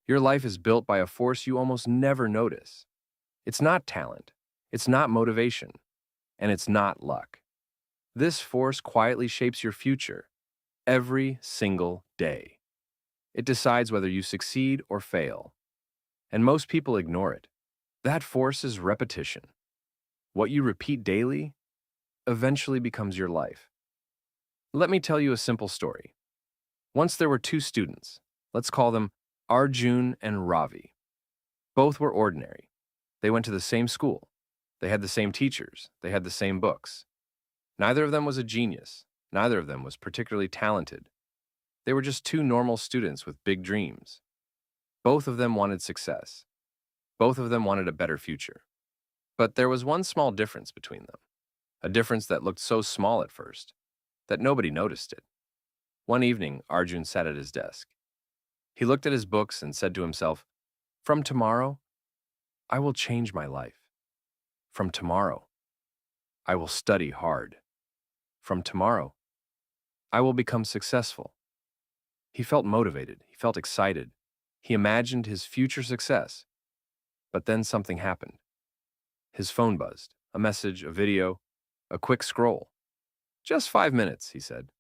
Your life is built by a force you almost never notice. It's not talent, it's not motivation, and it's not luck. This force quietly shapes your future every single day. It decides whether you succeed or fail, and most people ignore it. That force is repetition. What you repeat daily eventually becomes your life. Let me tell you a simple story. Once there were two students. Let's call them Arjun and Ravi. Both were ordinary. They went to the same school. They had the same teachers. They had the same books. Neither of them was a genius. Neither of them was particularly talented. They were just two normal students with big dreams. Both of them wanted success. Both of them wanted a better future. But there was one small difference between them, a difference that looked so small at first that nobody noticed it. One evening, Arjun sat at his desk. He looked at his books and said to himself, "From tomorrow, I will change my life. From tomorrow, I will study hard. From tomorrow, I will become successful." He felt motivated. He felt excited. He imagined his future success. But then something happened. His phone buzzed. A message, a video, a quick scroll. "Just 5 minutes," he said.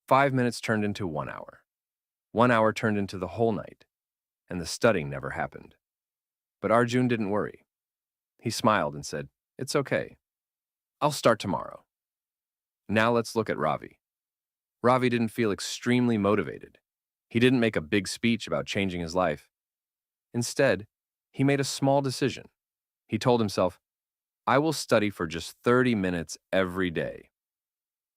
5 minutes turned into 1 hour. 1 hour turned into the whole night, and the studying never happened. But Arjun didn't worry. He smiled and said, "It's okay. I'll start tomorrow." Now let's look at Ravi. Ravi didn't feel extremely motivated. He didn't make a big speech about changing his life. Instead, he made a small decision. He told himself, "I will study for just 30 minutes every day."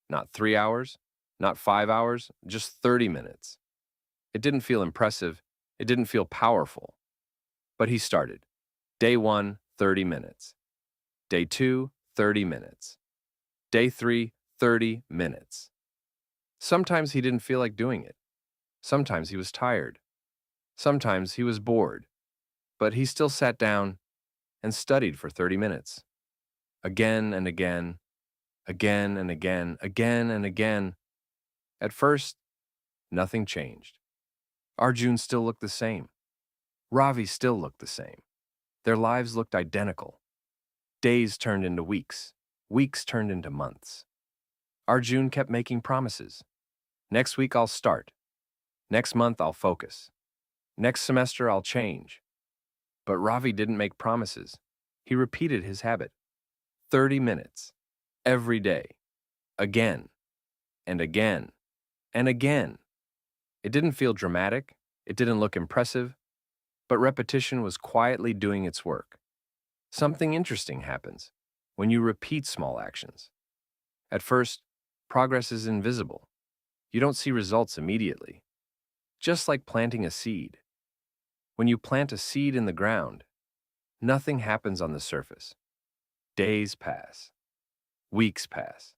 Not 3 hours, not 5 hours, just 30 minutes. It didn't feel impressive. It didn't feel powerful. But he started. Day 1, 30 minutes. Day 2, 30 minutes. Day 3, 30 minutes. Sometimes he didn't feel like doing it. Sometimes he was tired. Sometimes he was bored. But he still sat down and studied for 30 minutes. Again and again, again and again, again and again. At first, nothing changed. Arjun still looked the same. Ravi still looked the same. Their lives looked identical. Days turned into weeks. Weeks turned into months. Arjun kept making promises. "Next week I'll start. Next month I'll focus. Next semester I'll change." But Ravi didn't make promises. He repeated his habit. 30 minutes. Every day. Again. And again. And again. It didn't feel dramatic. It didn't look impressive. But repetition was quietly doing its work. Something interesting happens when you repeat small actions. At first, progress is invisible. You don't see results immediately. Just like planting a seed. When you plant a seed in the ground, nothing happens on the surface. Days pass. Weeks pass.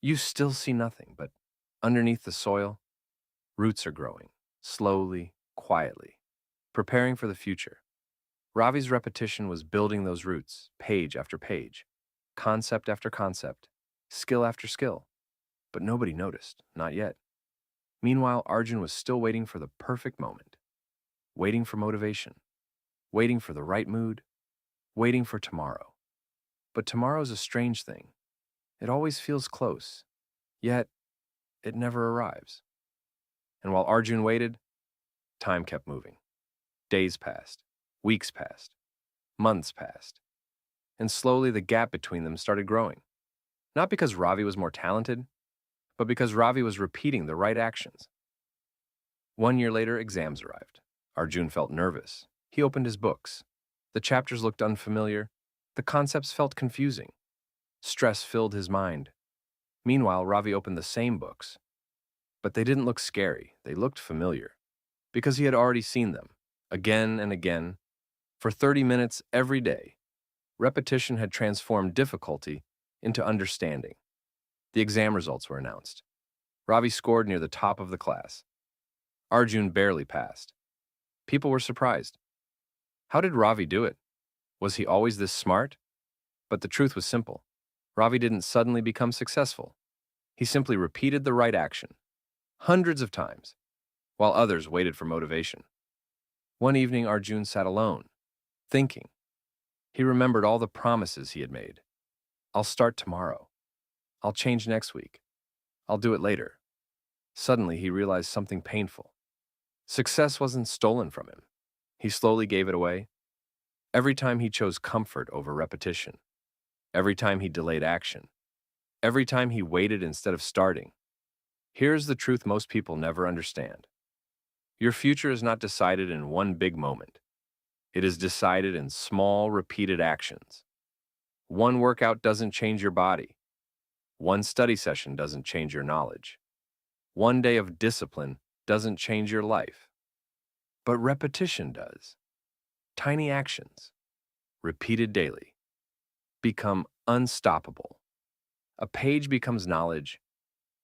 You still see nothing, but underneath the soil, roots are growing, slowly, quietly, preparing for the future. Ravi's repetition was building those roots, page after page, concept after concept, skill after skill. But nobody noticed, not yet. Meanwhile, Arjun was still waiting for the perfect moment, waiting for motivation, waiting for the right mood, waiting for tomorrow. But tomorrow's a strange thing. It always feels close, yet it never arrives. And while Arjun waited, time kept moving. Days passed, weeks passed, months passed, and slowly the gap between them started growing. Not because Ravi was more talented, but because Ravi was repeating the right actions. 1 year later, exams arrived. Arjun felt nervous. He opened his books. The chapters looked unfamiliar. The concepts felt confusing. Stress filled his mind. Meanwhile, Ravi opened the same books. But they didn't look scary. They looked familiar. Because he had already seen them, again and again, for 30 minutes every day. Repetition had transformed difficulty into understanding. The exam results were announced. Ravi scored near the top of the class. Arjun barely passed. People were surprised. How did Ravi do it? Was he always this smart? But the truth was simple. Ravi didn't suddenly become successful. He simply repeated the right action, hundreds of times, while others waited for motivation. One evening, Arjun sat alone, thinking. He remembered all the promises he had made. I'll start tomorrow. I'll change next week. I'll do it later. Suddenly, he realized something painful. Success wasn't stolen from him. He slowly gave it away. Every time he chose comfort over repetition. Every time he delayed action. Every time he waited instead of starting. Here's the truth most people never understand. Your future is not decided in one big moment. It is decided in small, repeated actions. One workout doesn't change your body. One study session doesn't change your knowledge. One day of discipline doesn't change your life. But repetition does. Tiny actions, repeated daily, become unstoppable. A page becomes knowledge.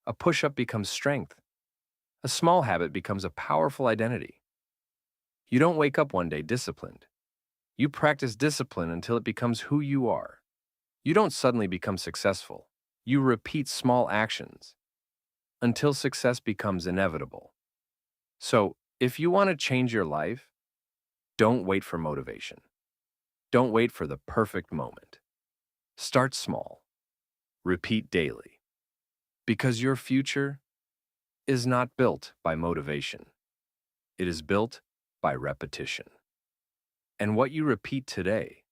A push-up becomes strength. A small habit becomes a powerful identity. You don't wake up one day disciplined. You practice discipline until it becomes who you are. You don't suddenly become successful. You repeat small actions until success becomes inevitable. So, if you want to change your life, don't wait for motivation. Don't wait for the perfect moment. Start small. Repeat daily. Because your future is not built by motivation. It is built by repetition. And what you repeat today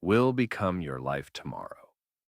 will become your life tomorrow.